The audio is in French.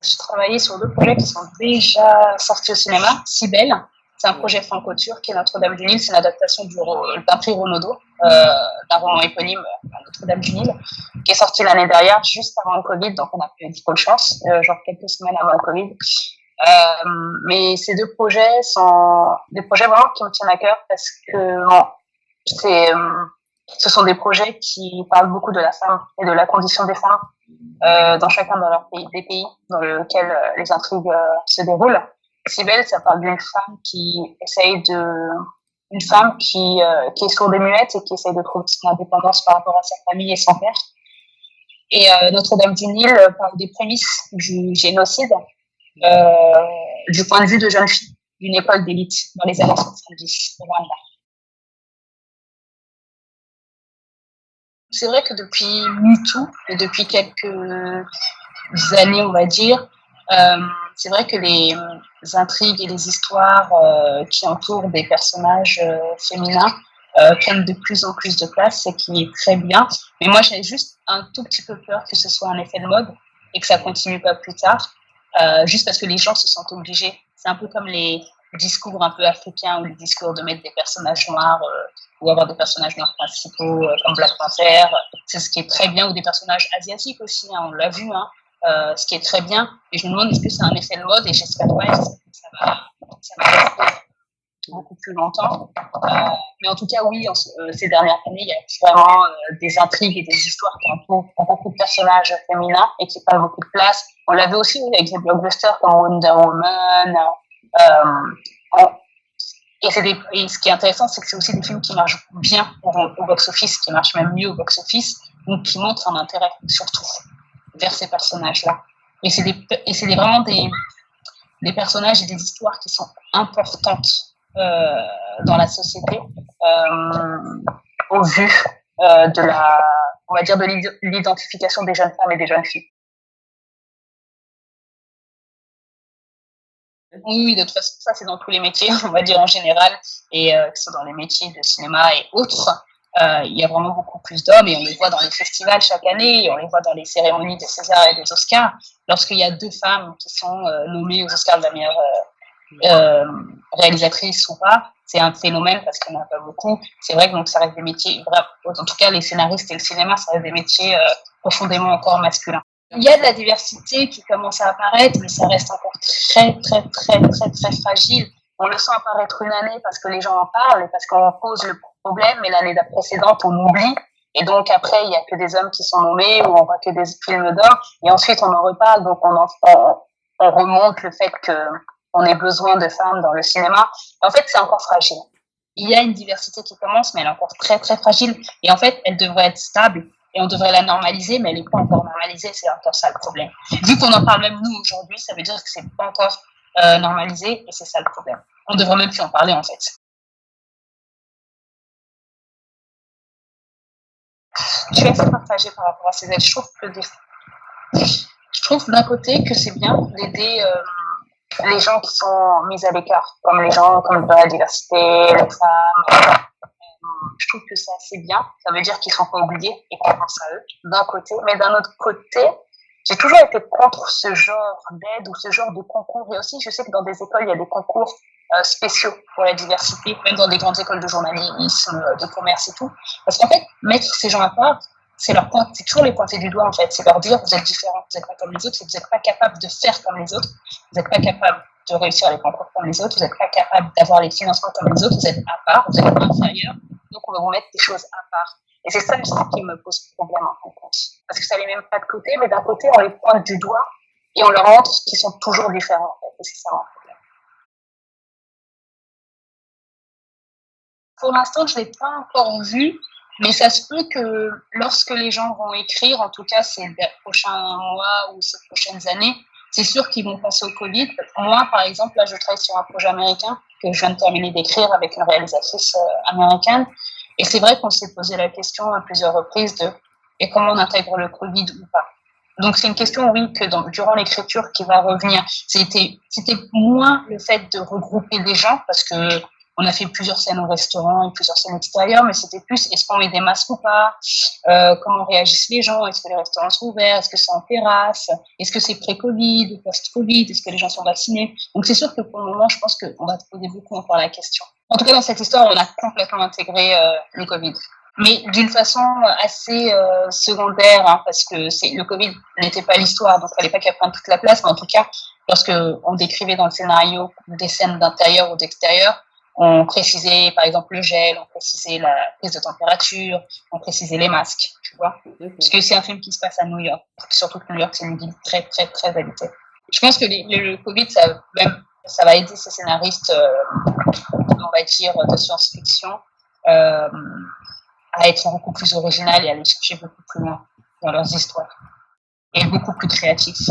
J'ai travaillé sur 2 projets qui sont déjà sortis au cinéma. Cybèle, c'est un projet franco-turc et Notre-Dame-du-Nil, c'est une adaptation d'un prix Renaudot, d'un roman éponyme, Notre-Dame-du-Nil, qui est sorti l'année dernière, juste avant le Covid, donc on a eu trop de chance, genre quelques semaines avant le Covid. Mais ces 2 projets sont des projets vraiment qui me tiennent à cœur parce que ce sont des projets qui parlent beaucoup de la femme et de la condition des femmes dans chacun des pays dans lesquels les intrigues se déroulent. Cybèle, ça parle d'une femme une femme qui est sourde et muette et qui essaye de trouver son indépendance par rapport à sa famille et son père. Et Notre-Dame-du-Nil parle des prémices du génocide du point de vue de jeunes filles d'une école d'élite dans les années 70 au Rwanda. C'est vrai que depuis MeToo et depuis quelques années, on va dire, c'est vrai que les intrigues et les histoires qui entourent des personnages féminins prennent de plus en plus de place, ce qui est très bien. Mais moi, j'ai juste un tout petit peu peur que ce soit un effet de mode et que ça continue pas plus tard, juste parce que les gens se sentent obligés. C'est un peu comme les discours un peu africains ou les discours de mettre des personnages noirs ou avoir des personnages noirs principaux comme Black Panther. C'est ce qui est très bien, ou des personnages asiatiques aussi, hein, on l'a vu, hein, ce qui est très bien. Et je me demande est-ce que c'est un effet de mode, et j'espère pas, j'espère que ça va rester beaucoup plus longtemps. Mais en tout cas, oui, ces dernières années, il y a vraiment des intrigues et des histoires qui entourent beaucoup de personnages féminins et qui prennent beaucoup de place. On l'avait aussi avec des blockbusters comme Wonder Woman. Et ce qui est intéressant, c'est que c'est aussi des films qui marchent bien au box-office, qui marchent même mieux au box-office, donc qui montrent un intérêt surtout vers ces personnages-là. Et c'est vraiment des personnages et des histoires qui sont importantes dans la société au vu on va dire, de l'identification des jeunes femmes et des jeunes filles. Oui, de toute façon, ça c'est dans tous les métiers, on va dire en général, et que ce soit dans les métiers de cinéma et autres, il y a vraiment beaucoup plus d'hommes, et on les voit dans les festivals chaque année, et on les voit dans les cérémonies des Césars et des Oscars. Lorsqu'il y a 2 femmes qui sont nommées aux Oscars de la meilleure réalisatrice ou pas, c'est un phénomène parce qu'il n'y en a pas beaucoup. C'est vrai que donc, ça reste des métiers, en tout cas les scénaristes et le cinéma, ça reste des métiers profondément encore masculins. Il y a de la diversité qui commence à apparaître, mais ça reste encore très, très, très, très, très fragile. On le sent apparaître une année parce que les gens en parlent et parce qu'on pose le problème, mais l'année précédente, on oublie. Et donc après, il n'y a que des hommes qui sont nommés ou on voit que des films d'or. Et ensuite, on en reparle, donc on remonte le fait qu'on ait besoin de femmes dans le cinéma. Et en fait, c'est encore fragile. Il y a une diversité qui commence, mais elle est encore très, très fragile. Et en fait, elle devrait être stable. Et on devrait la normaliser, mais elle n'est pas encore normalisée, c'est encore ça le problème. Vu qu'on en parle même nous aujourd'hui, ça veut dire que c'est pas encore normalisé, et c'est ça le problème. On devrait même plus en parler en fait. Je suis assez partagée par rapport à ces aides. Je trouve d'un côté que c'est bien d'aider les gens qui sont mis à l'écart, comme les gens comme la diversité, les femmes. Je trouve que c'est assez bien. Ça veut dire qu'ils sont pas oubliés et qu'on pense à eux, d'un côté. Mais d'un autre côté, j'ai toujours été contre ce genre d'aide ou ce genre de concours. Et aussi, je sais que dans des écoles, il y a des concours spéciaux pour la diversité, même dans des grandes écoles de journalisme, de commerce et tout. Parce qu'en fait, mettre ces gens à part, c'est toujours les pointer du doigt, en fait. C'est leur dire, vous êtes différents, vous n'êtes pas comme les autres, vous n'êtes pas capable de faire comme les autres, vous n'êtes pas capable de réussir les concours comme les autres, vous n'êtes pas capable d'avoir les financements comme les autres, vous êtes à part, vous êtes inférieur. Donc, on va vous mettre des choses à part. Et c'est ça qui me pose problème en compte. Parce que ça les met même pas de côté, mais d'un côté, on les pointe du doigt et on leur montre qu'ils sont toujours différents, en fait. Et c'est ça mon problème. Pour l'instant, je ne l'ai pas encore vu, mais ça se peut que lorsque les gens vont écrire, en tout cas ces prochains mois ou ces prochaines années, c'est sûr qu'ils vont penser au Covid. Moi, par exemple, là, je travaille sur un projet américain que je viens de terminer d'écrire avec une réalisatrice américaine. Et c'est vrai qu'on s'est posé la question à plusieurs reprises de et comment on intègre le Covid ou pas. Donc c'est une question, oui, que durant l'écriture qui va revenir. C'était moins le fait de regrouper des gens parce que On a fait plusieurs scènes au restaurant et plusieurs scènes extérieures, mais c'était plus est-ce qu'on met des masques ou pas, comment réagissent les gens, est-ce que les restaurants sont ouverts, est-ce que c'est en terrasse, est-ce que c'est pré-Covid ou post-Covid, est-ce que les gens sont vaccinés. Donc c'est sûr que pour le moment, je pense qu'on va se poser beaucoup encore la question. En tout cas, dans cette histoire, on a complètement intégré le Covid. Mais d'une façon assez secondaire, hein, parce que le Covid n'était pas l'histoire, donc il fallait pas qu'elle prenne toute la place, mais en tout cas, lorsque on décrivait dans le scénario des scènes d'intérieur ou d'extérieur, on précisait par exemple le gel, on précisait la prise de température, on précisait les masques, tu vois. Parce que c'est un film qui se passe à New York, surtout que New York c'est une ville très très très habitée. Je pense que le Covid, ça va aider ces scénaristes, on va dire, de science-fiction, à être beaucoup plus original et à aller chercher beaucoup plus loin dans leurs histoires et beaucoup plus créatifs.